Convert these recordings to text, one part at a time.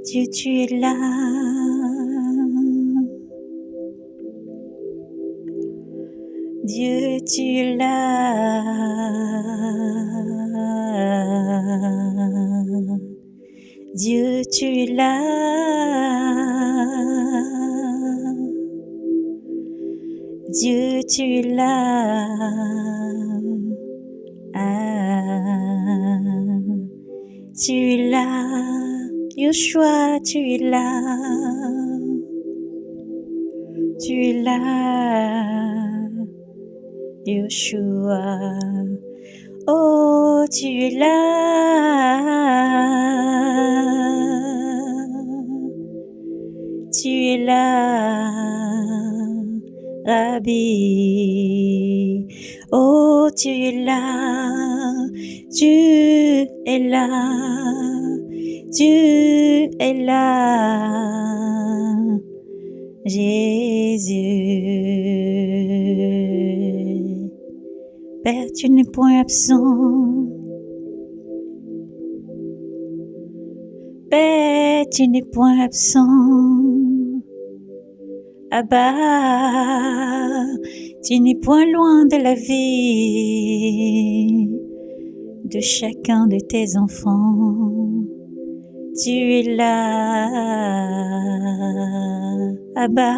Dieu, tu es là. Dieu, tu es là. Dieu, tu es là. Dieu, tu es là. Tu es là. Yeshua, tu es là. Tu es là. Yeshua. Oh, tu es là. Tu es là. Rabbi. Oh, tu es là. Tu es là. Tu es là. Jésus. Père, tu n'es point absent. Père, tu n'es point absent. Abba, tu n'es point loin de la vie de chacun de tes enfants. Tu es là, Abba,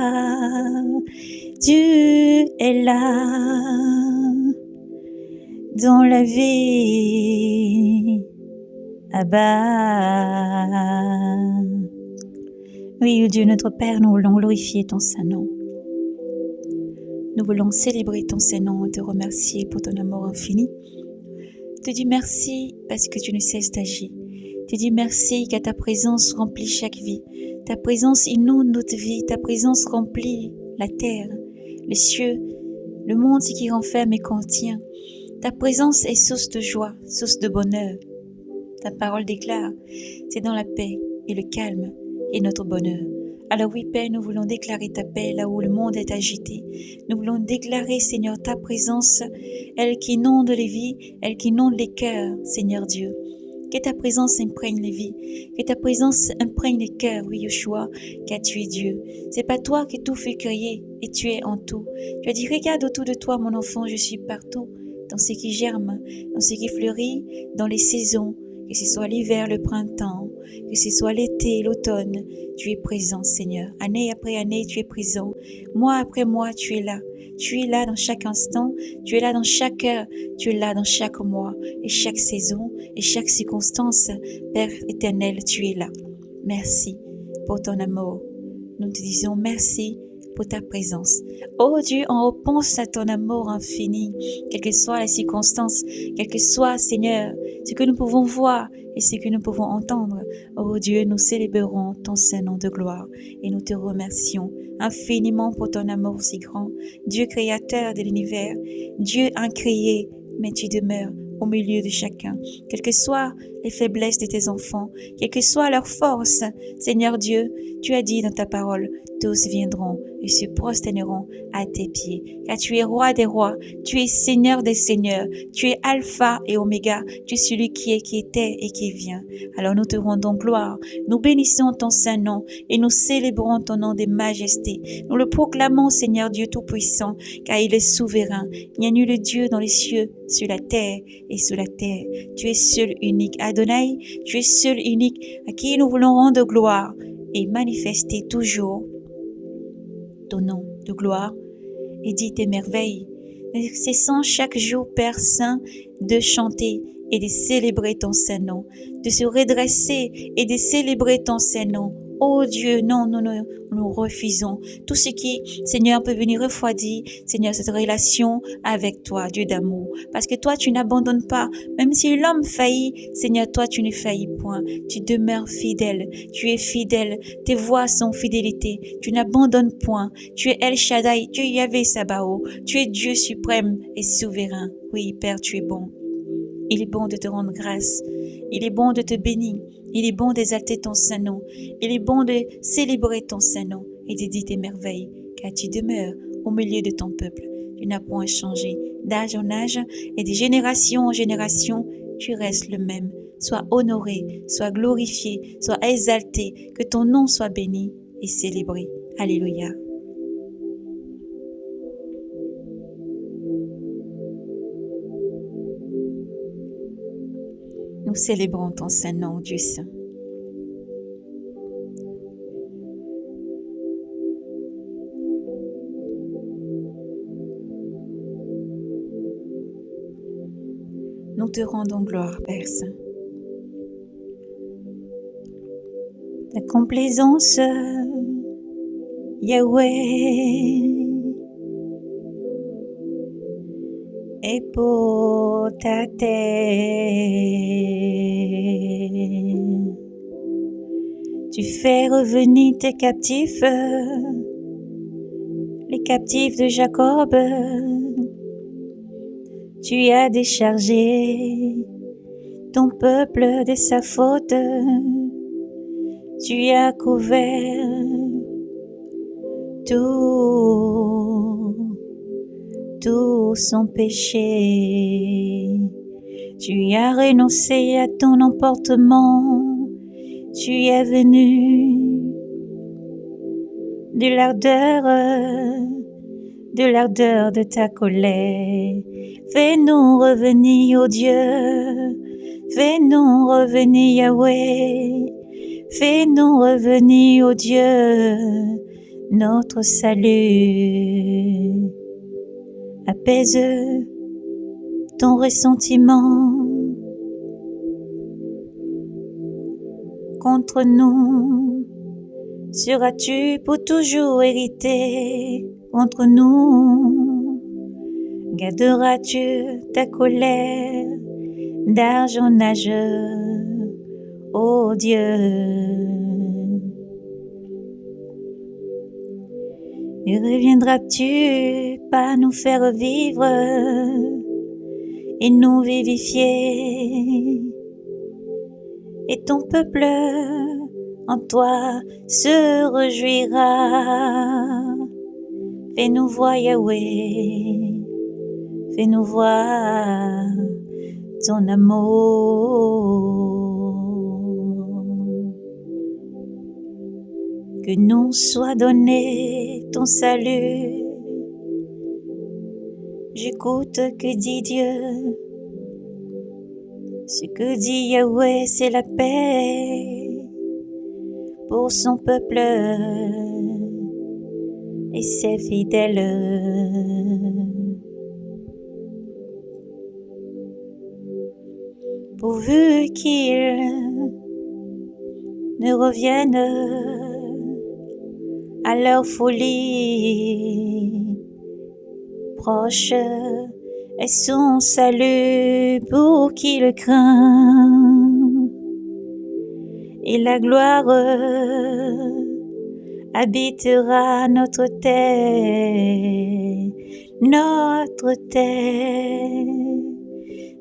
tu es là dans la vie, Abba. Oui, Dieu notre Père, nous voulons glorifier ton Saint-Nom. Nous voulons célébrer ton Saint-Nom et te remercier pour ton amour infini. Te dis merci parce que tu ne cesses d'agir. Te dis merci car ta présence remplit chaque vie. Ta présence inonde notre vie. Ta présence remplit la terre, les cieux, le monde qui renferme et contient. Ta présence est source de joie, source de bonheur. Ta parole déclare, c'est dans la paix et le calme et notre bonheur. Alors oui, Père, nous voulons déclarer ta paix là où le monde est agité. Nous voulons déclarer, Seigneur, ta présence, elle qui inonde les vies, elle qui inonde les cœurs, Seigneur Dieu. Que ta présence imprègne les vies, que ta présence imprègne les cœurs, oui, Yeshua, car tu es Dieu. C'est pas toi que tout fut créé et tu es en tout. Tu as dit, regarde autour de toi, mon enfant, je suis partout, dans ce qui germe, dans ce qui fleurit, dans les saisons, que ce soit l'hiver, le printemps, que ce soit l'été, l'automne, tu es présent, Seigneur. Année après année, tu es présent. Mois après mois, tu es là. Tu es là dans chaque instant, tu es là dans chaque heure, tu es là dans chaque mois et chaque saison et chaque circonstance. Père éternel, tu es là. Merci pour ton amour. Nous te disons merci pour ta présence. Oh Dieu, on repense à ton amour infini, quelle que soit la circonstance, quel que soit, Seigneur, ce que nous pouvons voir et ce que nous pouvons entendre. Oh Dieu, nous célébrons ton Saint-Nom de gloire et nous te remercions infiniment pour ton amour si grand. Dieu créateur de l'univers, Dieu incréé, mais tu demeures au milieu de chacun. Quelles que soient les faiblesses de tes enfants, quelle que soit leur force, Seigneur Dieu, tu as dit dans ta parole, tous viendront et se prosterneront à tes pieds. Car tu es roi des rois, tu es Seigneur des seigneurs, tu es Alpha et Oméga, tu es celui qui est, qui était et qui vient. Alors nous te rendons gloire, nous bénissons ton saint nom et nous célébrons ton nom de majesté. Nous le proclamons, Seigneur Dieu Tout-Puissant, car il est souverain. Il n'y a nul Dieu dans les cieux, sur la terre et sous la terre. Tu es seul unique. Adonai, tu es seul unique, à qui nous voulons rendre gloire et manifester toujours ton nom de gloire et dis tes merveilles. Ne cessant chaque jour, Père Saint, de chanter et de célébrer ton Saint-Nom, de se redresser et de célébrer ton Saint-Nom. Oh Dieu, non, nous refusons tout ce qui, Seigneur, peut venir refroidir, Seigneur, cette relation avec toi, Dieu d'amour. Parce que toi, tu n'abandonnes pas. Même si l'homme faillit, Seigneur, toi, tu ne faillis point. Tu demeures fidèle. Tu es fidèle. Tes voies sont fidélité. Tu n'abandonnes point. Tu es El Shaddai. Tu es Yahvé Sabaoth. Tu es Dieu suprême et souverain. Oui, Père, tu es bon. Il est bon de te rendre grâce. Il est bon de te bénir. Il est bon d'exalter ton Saint-Nom. Il est bon de célébrer ton Saint-Nom et de dire tes merveilles, car tu demeures au milieu de ton peuple. Tu n'as point changé d'âge en âge et de génération en génération. Tu restes le même. Sois honoré, sois glorifié, sois exalté. Que ton nom soit béni et célébré. Alléluia. Nous célébrons ton Saint-Nom, Dieu Saint. Nous te rendons gloire, Père Saint. Ta complaisance, Yahweh, est pour ta terre. Tu fais revenir tes captifs, les captifs de Jacob. Tu as déchargé ton peuple de sa faute. Tu as couvert tout son péché. Tu as renoncé à ton emportement. Tu es venu de l'ardeur de ta colère. Fais-nous revenir, ô Dieu. Fais-nous revenir, Yahweh. Fais-nous revenir, ô Dieu, notre salut. Apaise ton ressentiment contre nous. Seras-tu pour toujours hérité contre nous? Garderas-tu ta colère d'âge en âge, ô Dieu? Et reviendras-tu pas nous faire vivre et nous vivifier? Et ton peuple en toi se réjouira. Fais-nous voir, Yahweh, fais-nous voir ton amour. Que nous soit donné ton salut. J'écoute que dit Dieu. Ce que dit Yahweh, c'est la paix pour son peuple et ses fidèles. Pourvu qu'ils ne reviennent à leur folie, proche est son salut pour qui le craint, et la gloire habitera notre terre, notre terre,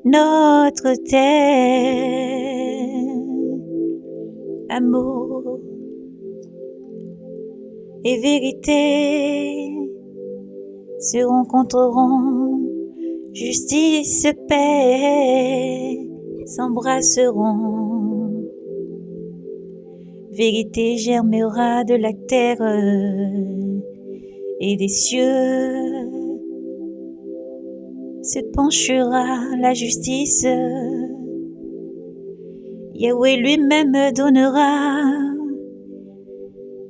notre terre. Amour et vérité se rencontreront, justice, paix s'embrasseront. Vérité germera de la terre et des cieux se penchera la justice. Yahweh lui-même donnera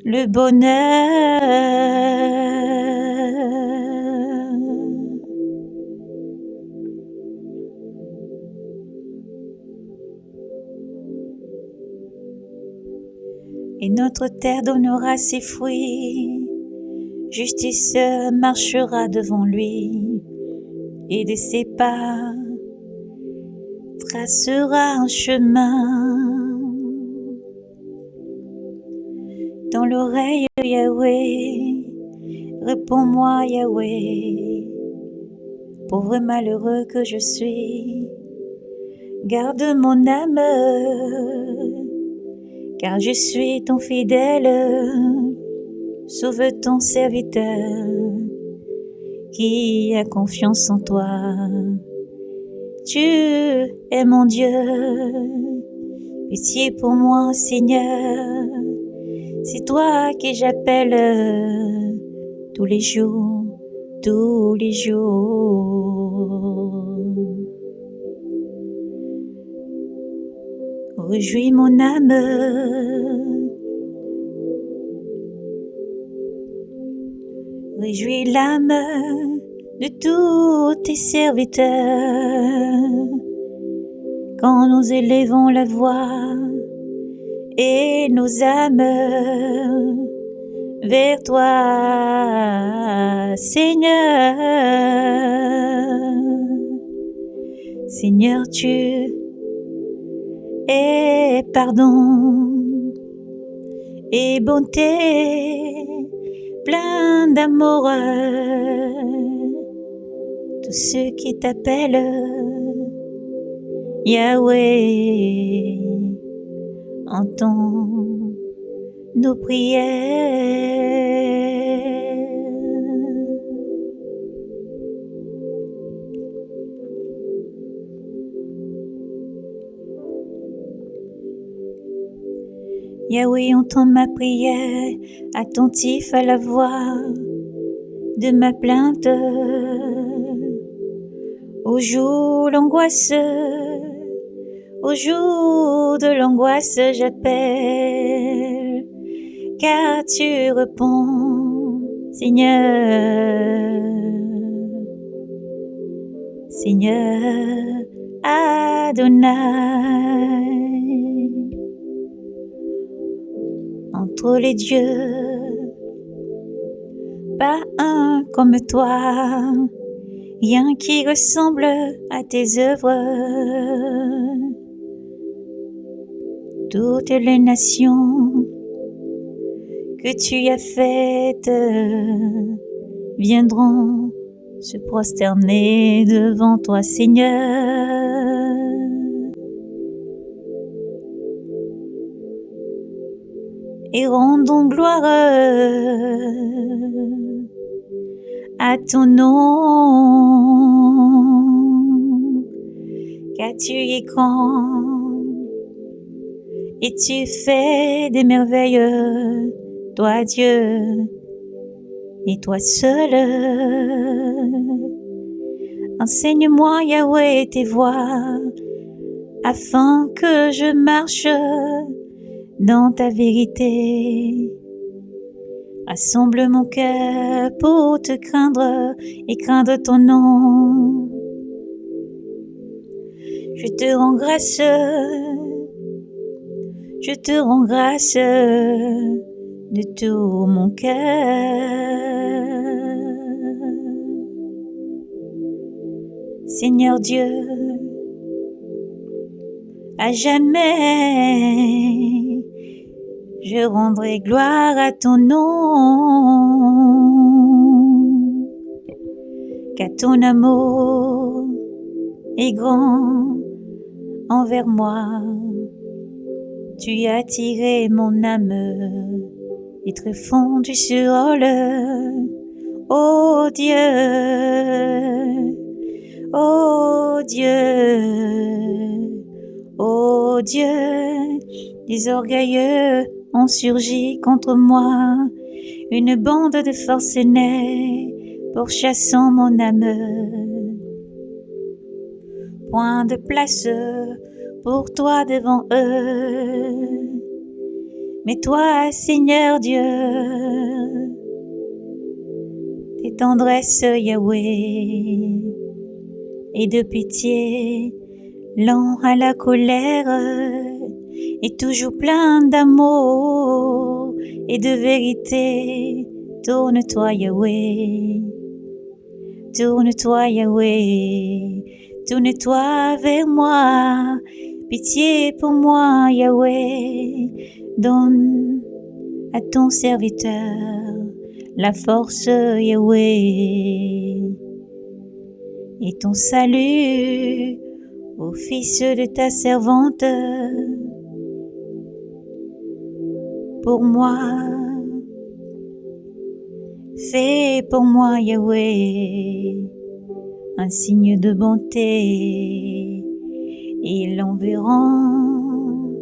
le bonheur. et notre terre donnera ses fruits. Justice marchera devant lui, et de ses pas tracera un chemin. Dans l'oreille, Yahweh, réponds-moi, Yahweh, pauvre malheureux que je suis. Garde mon âme, car je suis ton fidèle. Sauve ton serviteur qui a confiance en toi. Tu es mon Dieu, pitié pour moi, Seigneur. C'est toi que j'appelle tous les jours, tous les jours. Réjouis mon âme, réjouis l'âme de tous tes serviteurs. Quand nous élevons la voix et nos âmes vers toi, Seigneur. Seigneur, tu es pardon et bonté, plein d'amour. Tous ceux qui t'appellent Yahweh, entends nos prières. Yahweh, entends ma prière, attentif à la voix de ma plainte. Au jour l'angoisse, au jour de l'angoisse, j'appelle, car tu réponds, Seigneur. Seigneur Adonai. Entre les dieux, pas un comme toi, rien qui ressemble à tes œuvres. Toutes les nations que tu as faites viendront se prosterner devant toi, Seigneur. Et rendons gloire à ton nom, car tu es grand et tu fais des merveilles, toi Dieu, et toi seul. Enseigne-moi, Yahweh, tes voies, afin que je marche dans ta vérité. Rassemble mon cœur pour te craindre et craindre ton nom. Je te rends grâce, je te rends grâce de tout mon cœur. Seigneur Dieu, à jamais je rendrai gloire à ton nom, car ton amour est grand envers moi. Tu as tiré mon âme et tréfonds du Sheol. Ô Dieu, ô Dieu, ô Dieu, les orgueilleux ont surgi contre moi, une bande de forcenés pourchassant mon âme. Point de place pour toi devant eux, mais toi, Seigneur Dieu, tes tendresses, Yahweh, et de pitié, lent à la colère, et toujours plein d'amour et de vérité. Tourne-toi Yahweh, tourne-toi Yahweh, tourne-toi vers moi, pitié pour moi Yahweh, donne à ton serviteur la force Yahweh, et ton salut au fils de ta servante. Pour moi, fais pour moi Yahweh un signe de bonté, ils l'enverront.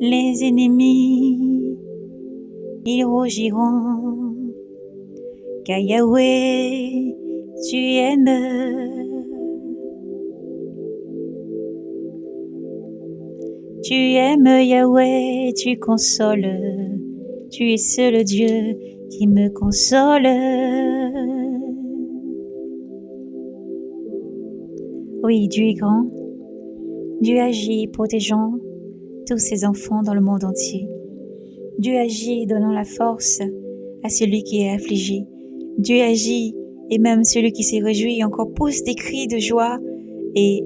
Les ennemis, ils rougiront, car Yahweh, tu aimes. Tu aimes Yahweh, tu consoles, tu es seul Dieu qui me console. Oui, Dieu est grand, Dieu agit protégeant tous ses enfants dans le monde entier. Dieu agit donnant la force à celui qui est affligé. Dieu agit et même celui qui s'est réjoui encore pousse des cris de joie et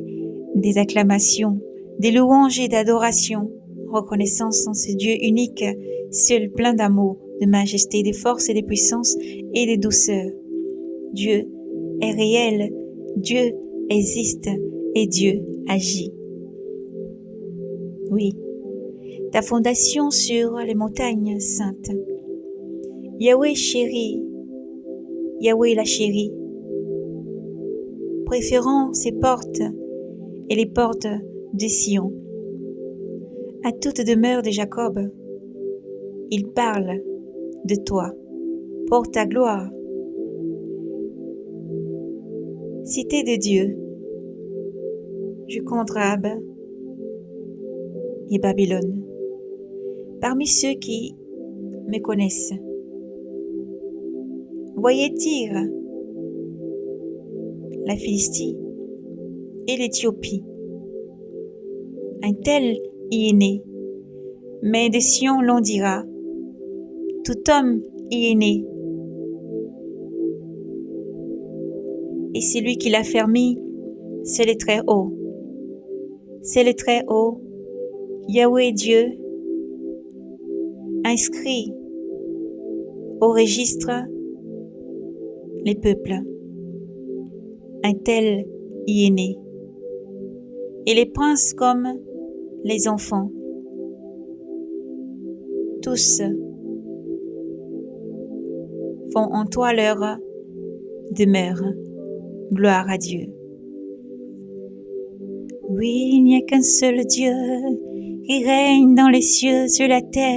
des acclamations, des louanges et d'adoration, reconnaissance en ce Dieu unique, seul plein d'amour, de majesté, de force et de puissance et de douceur. Dieu est réel, Dieu existe et Dieu agit. Oui, ta fondation sur les montagnes saintes. Yahweh chéri, Yahweh la chérie, préférant ses portes et les portes de Sion. À toute demeure de Jacob, il parle de toi, pour ta gloire. Cité de Dieu, je compte Rahab et Babylone. Parmi ceux qui me connaissent, voyez Tyr, la Philistie et l'Éthiopie. Un tel y est né, mais de Sion l'on dira, tout homme y est né. Et celui qui l'a fermé, c'est le Très-Haut. C'est le Très-Haut, Yahweh Dieu, inscrit au registre les peuples. Un tel y est né. Et les princes comme les enfants, tous font en toi leur demeure. Gloire à Dieu. Oui, il n'y a qu'un seul Dieu qui règne dans les cieux, sur la terre,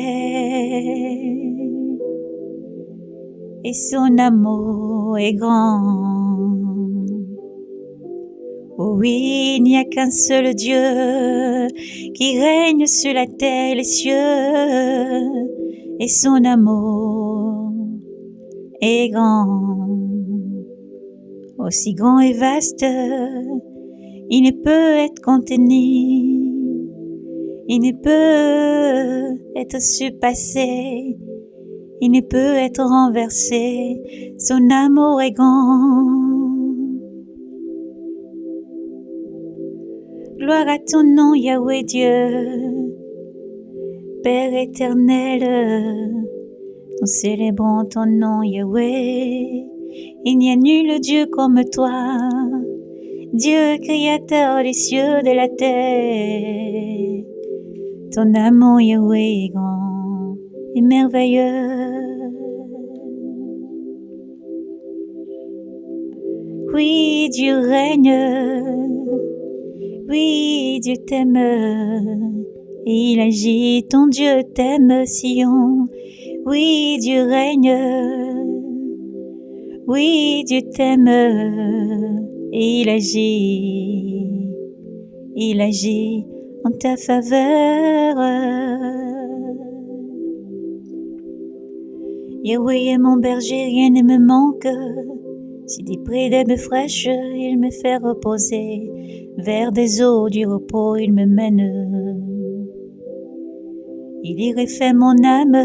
et son amour est grand. Oh oui, il n'y a qu'un seul Dieu qui règne sur la terre et les cieux, et son amour est grand. Aussi grand et vaste, il ne peut être contenu, il ne peut être surpassé, il ne peut être renversé, son amour est grand. Gloire à ton nom, Yahweh Dieu, Père éternel, nous célébrons ton nom, Yahweh. Il n'y a nul Dieu comme toi, Dieu créateur des cieux, de la terre. Ton amour, Yahweh, est grand et merveilleux. Oui, Dieu règne, oui, Dieu t'aime, et il agit, ton Dieu t'aime, Sion. Oui, Dieu règne, oui, Dieu t'aime, et il agit en ta faveur. Yahweh est mon berger, rien ne me manque. Si des prés d'herbes fraîches, il me fait reposer. Vers des eaux du repos, il me mène. Il y refait mon âme,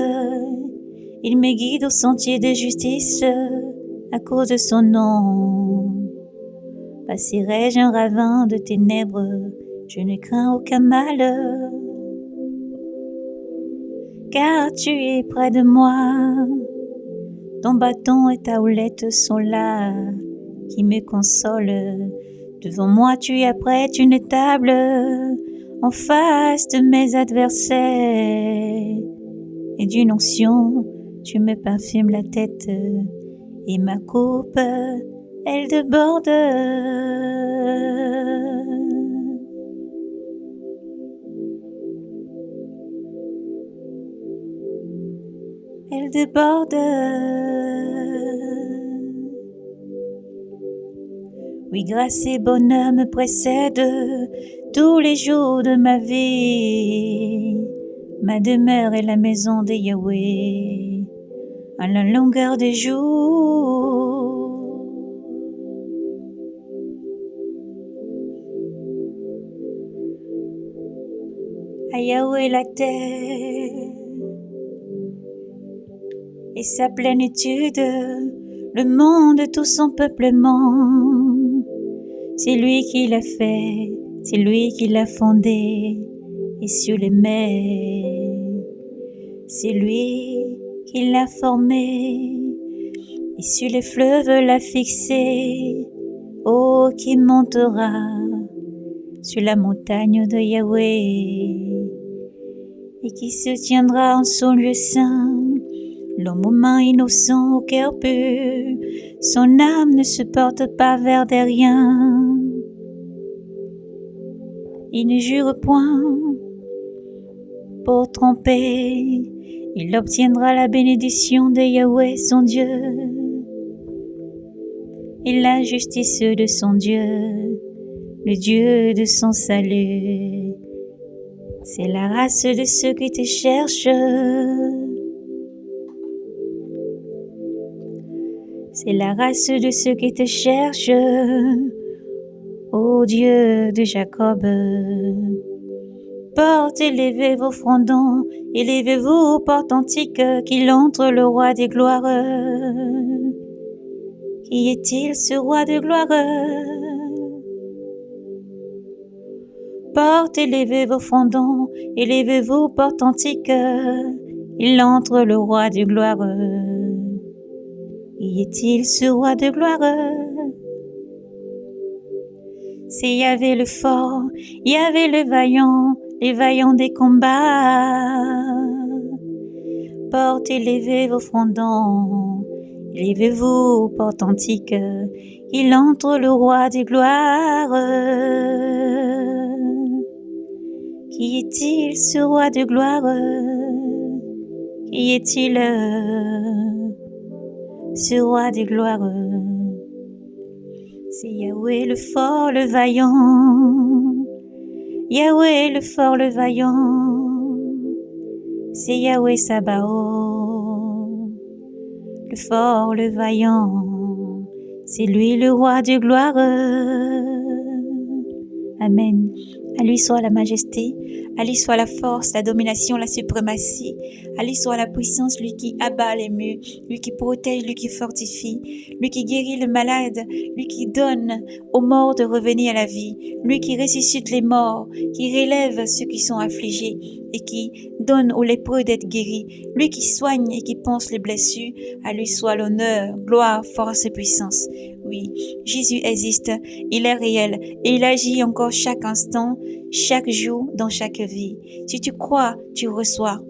il me guide au sentier de justice à cause de son nom. Passerai-je un ravin de ténèbres, je ne crains aucun mal, car tu es près de moi. Ton bâton et ta houlette sont là, qui me consolent. Devant moi tu apprêtes une table, en face de mes adversaires. Et d'une onction, tu me parfumes la tête, et ma coupe, elle déborde. Elle déborde. Oui, grâce et bonheur me précèdent tous les jours de ma vie. Ma demeure est la maison de Yahweh à la longueur des jours. À Yahweh la terre et sa plénitude, le monde tout son peuplement. C'est lui qui l'a fait, c'est lui qui l'a fondé, et sur les mers. C'est lui qui l'a formé, et sur les fleuves l'a fixé. Oh, qui montera sur la montagne de Yahweh, et qui se tiendra en son lieu saint. L'homme aux mains innocents, au cœur pur, son âme ne se porte pas vers des riens. Il ne jure point pour tromper, il obtiendra la bénédiction de Yahweh son Dieu et la justice de son Dieu, le Dieu de son salut. C'est la race de ceux qui te cherchent. C'est la race de ceux qui te cherchent, ô Dieu de Jacob. Porte, élevez vos frondons, élevez-vous, porte antique, qu'il entre le roi des gloires. Qui est-il ce roi de gloire? Porte, élevez vos frondons, élevez-vous, porte antique, il entre le roi de gloire. Qui est-il ce roi de gloire? C'est Yahvé le fort, Yahvé le vaillant, les vaillants des combats. Porte, élevez vos frondons, élevez-vous, porte antique, il entre le roi des gloires. Qui est-il ce roi de gloire? Qui est-il ce roi de gloire? C'est Yahweh le fort, le vaillant. Yahweh le fort, le vaillant. C'est Yahweh Sabaoth, le fort, le vaillant. C'est lui le roi de gloire. Amen. À lui soit la majesté, à lui soit la force, la domination, la suprématie, à lui soit la puissance, lui qui abat les murs, lui qui protège, lui qui fortifie, lui qui guérit le malade, lui qui donne aux morts de revenir à la vie, lui qui ressuscite les morts, qui relève ceux qui sont affligés et qui donne aux lépreux d'être guéris, lui qui soigne et qui panse les blessures, à lui soit l'honneur, gloire, force et puissance. Oui, Jésus existe, il est réel et il agit encore chaque instant, chaque jour dans chaque vie. Si tu crois, tu reçois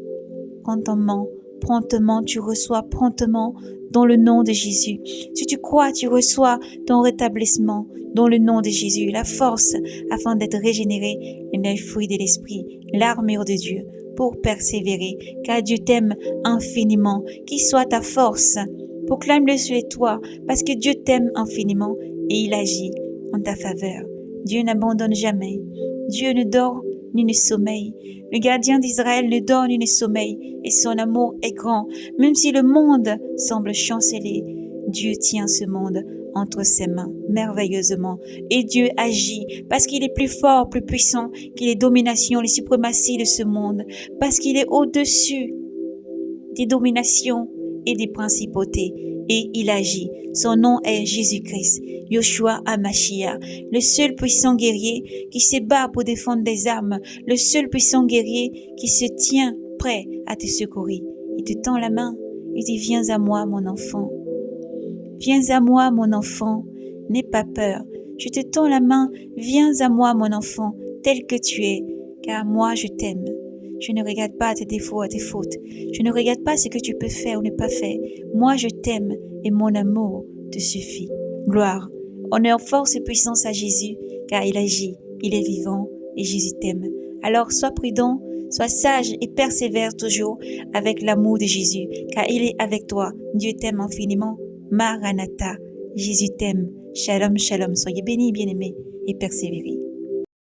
promptement, tu reçois promptement dans le nom de Jésus. Si tu crois, tu reçois ton rétablissement dans le nom de Jésus, la force afin d'être régénéré, les fruits de l'esprit, l'armure de Dieu pour persévérer, car Dieu t'aime infiniment. Qui soit ta force? Proclame-le sur toi, parce que Dieu t'aime infiniment et il agit en ta faveur. Dieu n'abandonne jamais. Dieu ne dort ni ne sommeille. Le gardien d'Israël ne dort ni ne sommeille, et son amour est grand. Même si le monde semble chanceler, Dieu tient ce monde entre ses mains, merveilleusement. Et Dieu agit parce qu'il est plus fort, plus puissant que les dominations, les suprématies de ce monde, parce qu'il est au-dessus des dominations et des principautés. Et il agit. Son nom est Jésus-Christ, Yoshua HaMashiach, le seul puissant guerrier qui se bat pour défendre des armes, le seul puissant guerrier qui se tient prêt à te secourir. Il te tend la main, il dit: viens à moi, mon enfant. Viens à moi, mon enfant, n'aie pas peur. Je te tends la main, viens à moi, mon enfant, tel que tu es, car moi je t'aime. Je ne regarde pas tes défauts, tes fautes. Je ne regarde pas ce que tu peux faire ou ne pas faire. Moi je t'aime et mon amour te suffit. Gloire, honneur, force et puissance à Jésus, car il agit, il est vivant et Jésus t'aime. Alors sois prudent, sois sage et persévère toujours avec l'amour de Jésus, car il est avec toi. Dieu t'aime infiniment. Maranatha, Jésus t'aime. Shalom, shalom. Soyez bénis, bien-aimés, et persévérez.